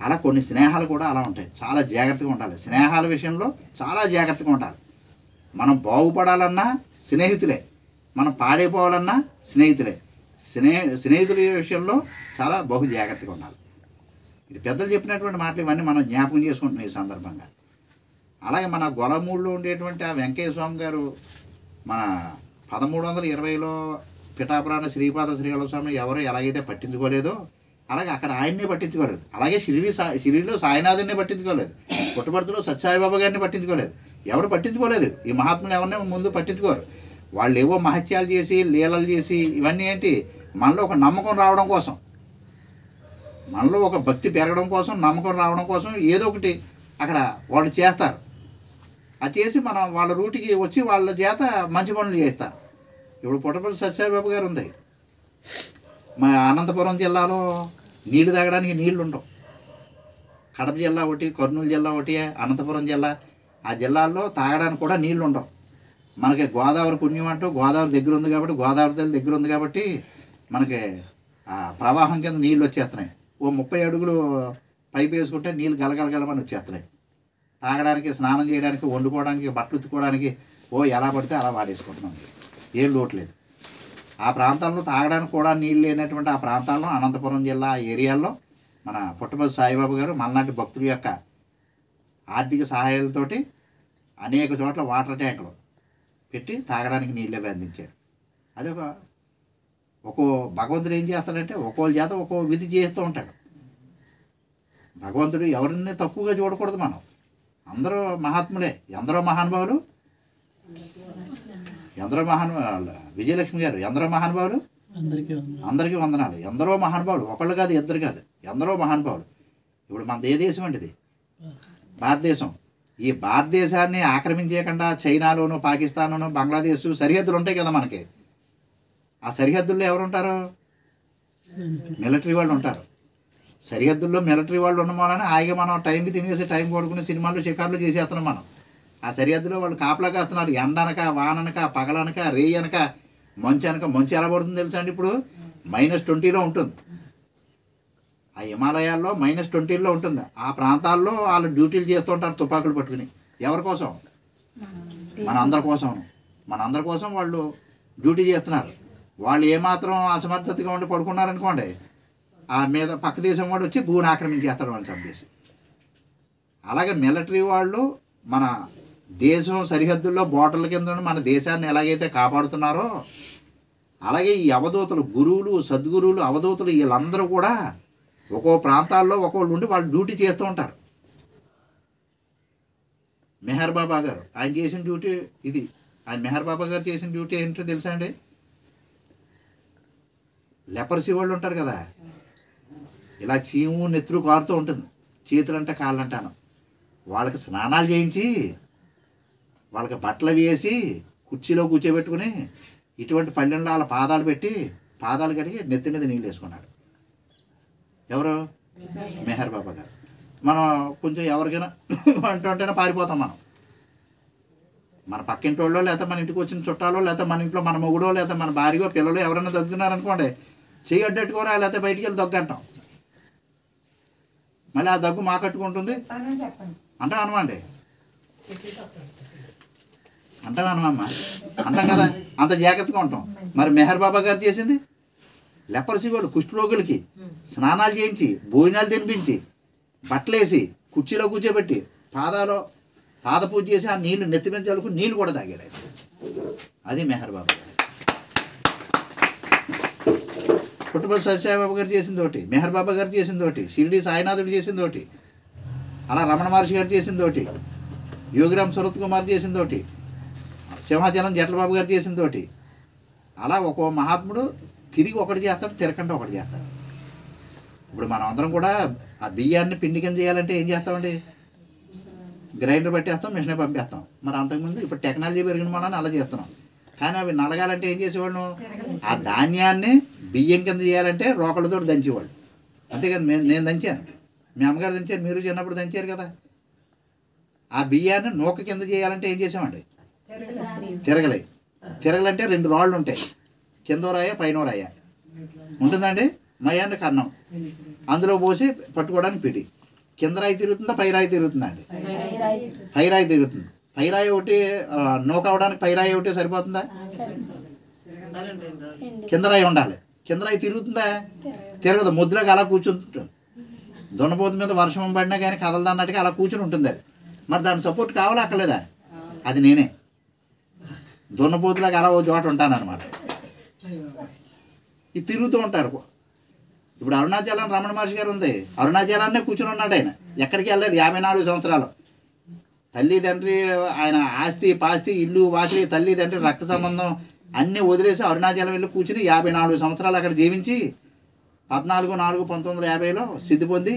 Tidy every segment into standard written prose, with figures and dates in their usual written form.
అలా కొన్ని స్నేహాలు కూడా అలా ఉంటాయి. చాలా జాగ్రత్తగా ఉండాలి. స్నేహాల విషయంలో చాలా జాగ్రత్తగా ఉండాలి. మనం బాగుపడాలన్నా స్నేహితులే, మనం పాడైపోవాలన్నా స్నేహితులే. స్నేహితుల విషయంలో చాలా బహు జాగ్రత్తగా ఉండాలి. ఇది పెద్దలు చెప్పినటువంటి మాటలు ఇవన్నీ మనం జ్ఞాపకం చేసుకుంటున్నాం ఈ సందర్భంగా. అలాగే మన గొలమూడిలో ఉండేటువంటి ఆ వెంకయ్య స్వామి గారు మన 1320లో పిఠాపురాణ శ్రీపాద శ్రీవల్లభ స్వామి ఎవరు ఎలాగైతే పట్టించుకోలేదో అలాగే అక్కడ ఆయన్నే పట్టించుకోలేదు. అలాగే షిరిడిలో సాయినాథుని పట్టించుకోలేదు. పుట్టపర్తిలో సత్యసాయిబాబా గారిని పట్టించుకోలేదు. ఎవరు పట్టించుకోలేదు. ఈ మహాత్ములు ఎవరిని ముందు పట్టించుకోరు. వాళ్ళు ఏవో మహత్యాలు చేసి లీలలు చేసి ఇవన్నీ ఏంటి మనలో ఒక నమ్మకం రావడం కోసం, మనలో ఒక భక్తి పెరగడం కోసం, నమ్మకం రావడం కోసం ఏదో ఒకటి అక్కడ వాళ్ళు చేస్తారు. అది చేసి మనం వాళ్ళ రూటికి వచ్చి వాళ్ళ చేత మంచి పనులు చేస్తారు. ఇప్పుడు పుట్టపర్తి సత్యసాయిబాబా గారు ఉంది. మా అనంతపురం జిల్లాలో నీళ్లు తాగడానికి నీళ్లు ఉండవు. కడప జిల్లా ఒకటి, కర్నూలు జిల్లా ఒకటి, అనంతపురం జిల్లా, ఆ జిల్లాల్లో తాగడానికి కూడా నీళ్లు ఉండవు. మనకి గోదావరి పుణ్యం అంటూ గోదావరి దగ్గర ఉంది కాబట్టి, గోదావరి తల్లి దగ్గర ఉంది కాబట్టి మనకి ప్రవాహం కింద నీళ్ళు వచ్చేస్తున్నాయి. ఓ 30 అడుగులు పైపు వేసుకుంటే నీళ్ళు గలగలగలమని వచ్చేస్తున్నాయి. తాగడానికి, స్నానం చేయడానికి, వండుకోవడానికి, బట్టలు ఉతుక్కోవడానికి ఎలా పడితే అలా వాడేసుకుంటున్నాం. ఏం లోటు లేదు. ఆ ప్రాంతాల్లో తాగడానికి కూడా నీళ్ళు లేనటువంటి ఆ ప్రాంతాల్లో అనంతపురం జిల్లా ఏరియాల్లో మన పుట్టపర్తి సాయిబాబా గారు మనలాంటి భక్తుల యొక్క ఆర్థిక సహాయాలతోటి అనేక చోట్ల వాటర్ ట్యాంకులు పెట్టి తాగడానికి నీళ్ళే అందించారు. అది ఒక్కో భగవంతుడు ఏం చేస్తాడంటే ఒక్కోళ్ళ చేత ఒక్కో విధి చేస్తూ ఉంటాడు. భగవంతుడు ఎవరిని తక్కువగా చూడకూడదు. మనం అందరూ మహాత్ములే. ఎందరో మహానుభావులు, విజయలక్ష్మి గారు ఎందరో మహానుభావులు, అందరికీ వందనాలు. ఎందరో మహానుభావులు, ఒకళ్ళు కాదు, ఇద్దరు కాదు, ఎందరో మహానుభావులు. ఇప్పుడు మనది ఏ దేశం అండి? ఇది భారతదేశం. ఈ భారతదేశాన్ని ఆక్రమించేయకుండా చైనాలోను, పాకిస్తాన్లోను, బంగ్లాదేశ్ సరిహద్దులు ఉంటాయి కదా మనకి. ఆ సరిహద్దుల్లో ఎవరు ఉంటారు? మిలిటరీ వాళ్ళు ఉంటారు. సరిహద్దుల్లో మిలిటరీ వాళ్ళు ఉండడం వలన హాయిగా మనం టైంకి తినేసి టైం పడుకుని సినిమాలు షికార్లు చేసేస్తున్నాం మనం. ఆ సరిహద్దులో వాళ్ళు కాపలా కాస్తున్నారు. ఎండనక, వాననక, పగలనక, రేయనక, మంచు అనక. మంచు ఎలా పడుతుంది తెలుసా అండి? ఇప్పుడు -20లో ఉంటుంది. ఆ హిమాలయాల్లో -20లో ఉంటుంది. ఆ ప్రాంతాల్లో వాళ్ళు డ్యూటీలు చేస్తుంటారు తుపాకులు పట్టుకుని. ఎవరి కోసం? మనందరి కోసం వాళ్ళు డ్యూటీ చేస్తున్నారు. వాళ్ళు ఏమాత్రం అసమర్థతగా ఉండి పడుకున్నారనుకోండి, ఆ మీద పక్క దేశం వాడు వచ్చి భూమిని ఆక్రమించేస్తాడు వాళ్ళని చంపేసి. అలాగే మిలిటరీ వాళ్ళు మన దేశం సరిహద్దుల్లో బోర్డర్ల కింద మన దేశాన్ని ఎలాగైతే కాపాడుతున్నారో అలాగే ఈ అవధూతలు, గురువులు, సద్గురువులు, అవధూతలు వీళ్ళందరూ కూడా ఒక్కో ప్రాంతాల్లో ఒక్కోళ్ళు ఉండి వాళ్ళు డ్యూటీ చేస్తూ ఉంటారు. మెహర్ బాబా గారు ఆయన చేసిన డ్యూటీ ఇది. మెహర్ బాబా గారు చేసిన డ్యూటీ ఏంటో తెలుసా అండి? లెపర్సీ వాళ్ళు ఉంటారు కదా, ఇలా చీము నెత్తురు కారుతూ ఉంటుంది, చేతులంటే కాళ్ళంటాను. వాళ్ళకి స్నానాలు చేయించి, వాళ్ళకి బట్టలు వేసి, కుర్చీలో కూర్చోబెట్టుకుని ఇటువంటి పళ్ళెంలో వాళ్ళ పాదాలు పెట్టి పాదాలు కడిగి నెత్తి మీద నీళ్ళు వేసుకున్నాడు. ఎవరు? మెహర్ బాబా గారు. మనం కొంచెం ఎవరికైనా అంటుంటేనే పారిపోతాం మనం. మన పక్కింటి వాళ్ళో, లేకపోతే మన ఇంటికి వచ్చిన చుట్టాలో, లేకపోతే మన ఇంట్లో మన మొగుడో, లేకపోతే మన భార్యో, పిల్లలు ఎవరైనా దగ్గుతున్నారనుకోండి, చెయ్యి అడ్డట్టుకోరా, లేకపోతే బయటికి వెళ్ళి దగ్గంటాం. మళ్ళీ ఆ దగ్గు మా కట్టుకుంటుంది అంటాం అనమండి. అంటాం కదా, అంత జాగ్రత్తగా ఉంటాం. మరి మెహర్ బాబా గారు చేసింది లెపర్సీ వాళ్ళు, కుష్ఠరోగులకి స్నానాలు చేయించి, భోజనాలు తినిపించి, బట్టలేసి, కుర్చీలో కూర్చోబెట్టి, పాద పూజ చేసి ఆ నీళ్లు నెత్తి మీద చల్లుకుని నీళ్ళు కూడా తాగాడు. అది మెహర్ బాబా గారు. పుట్టపర్తి సత్యసాయిబాబా గారు చేసింది ఒకటి, మెహర్ బాబా గారు చేసింది ఒకటి, షిరిడి సాయినాథుడు చేసింది ఒకటి, అలా రమణ మహర్షి గారు చేసింది ఒకటి, యోగిరామ్ సరత్ కుమార్ చేసింది ఒకటి, సింహాచలం జట్లబాబు గారు చేసింది ఒకటి. అలా ఒక్కో మహాత్ముడు తిరిగి ఒకటి చేస్తాడు, తిరగకుండా ఒకటి చేస్తాడు. ఇప్పుడు మనం అందరం కూడా ఆ బియ్యాన్ని పిండి కింద చేయాలంటే ఏం చేస్తామండి? గ్రైండర్ పట్టేస్తాం, మిషనే పంపేస్తాం. మరి అంతకుముందు ఇప్పుడు టెక్నాలజీ పెరిగిన వలన అలా చేస్తున్నాం. కానీ అవి నలగాలంటే ఏం చేసేవాడు? ఆ ధాన్యాన్ని బియ్యం కింద చేయాలంటే రోకళ్ళతో దంచేవాళ్ళు. అంతేకాదు, నేను దంచాను, మీ అమ్మగారు దంచారు, మీరు చిన్నప్పుడు దంచారు కదా. ఆ బియ్యాన్ని నూక కింద చేయాలంటే ఏం చేసామండి? తిరగలంటే 2 రాళ్ళు ఉంటాయి, కిందో రాయ పైన రాయ ఉంటుందండి. మయాన్ని కన్నం అందులో పోసి పట్టుకోవడానికి పిడి. కింద రాయి తిరుగుతుందా పై రాయి తిరుగుతుందా అండి? పై రాయి తిరుగుతుంది. పై రాయి ఒకటి నూక అవడానికి పై రాయి ఒకటి సరిపోతుందా? కింద రాయి ఉండాలి. కింద రాయి తిరుగుతుందా? తిరగదు. ముద్దులోకి అలా కూర్చుంటుంది. దున్నపోతు మీద వర్షం పడినా కానీ కదలదు అన్నట్టుగా అలా కూర్చుని ఉంటుంది అది. మరి దాని సపోర్ట్ కావాలా అక్కర్లేదా? అది నేనే దున్నపోతులాగా అలా ఓ చోట ఉంటాను అనమాట. ఇది తిరుగుతూ ఉంటారు. ఇప్పుడు అరుణాచలం రమణ మహర్షి గారు ఉంది, అరుణాచలాన్నే కూర్చుని ఉన్నాడు ఆయన. ఎక్కడికి వెళ్ళలేదు 54 సంవత్సరాలు. తల్లిదండ్రి ఆయన ఆస్తి పాస్తి ఇల్లు వాకిలి తల్లిదండ్రి రక్త సంబంధం అన్నీ వదిలేసి అరుణాచలం వెళ్ళి కూర్చుని 54 సంవత్సరాలు అక్కడ జీవించి 14/4/1950లో సిద్ధి పొంది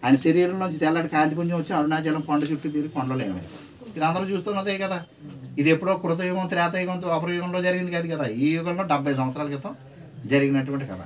ఆయన శరీరంలోంచి తెల్లటి కాంతిపుంజం వచ్చి అరుణాచలం కొండ చుట్టూ తిరిగి కొండలేమే. ఇది అందరూ చూస్తున్నదే కదా. ఇది ఎప్పుడో కృతయుగం త్రేతాయుగం ద్వాపరయుగంలో జరిగింది కాదు కదా. ఈ యుగంలో 70 సంవత్సరాల క్రితం జరిగినటువంటి కథ.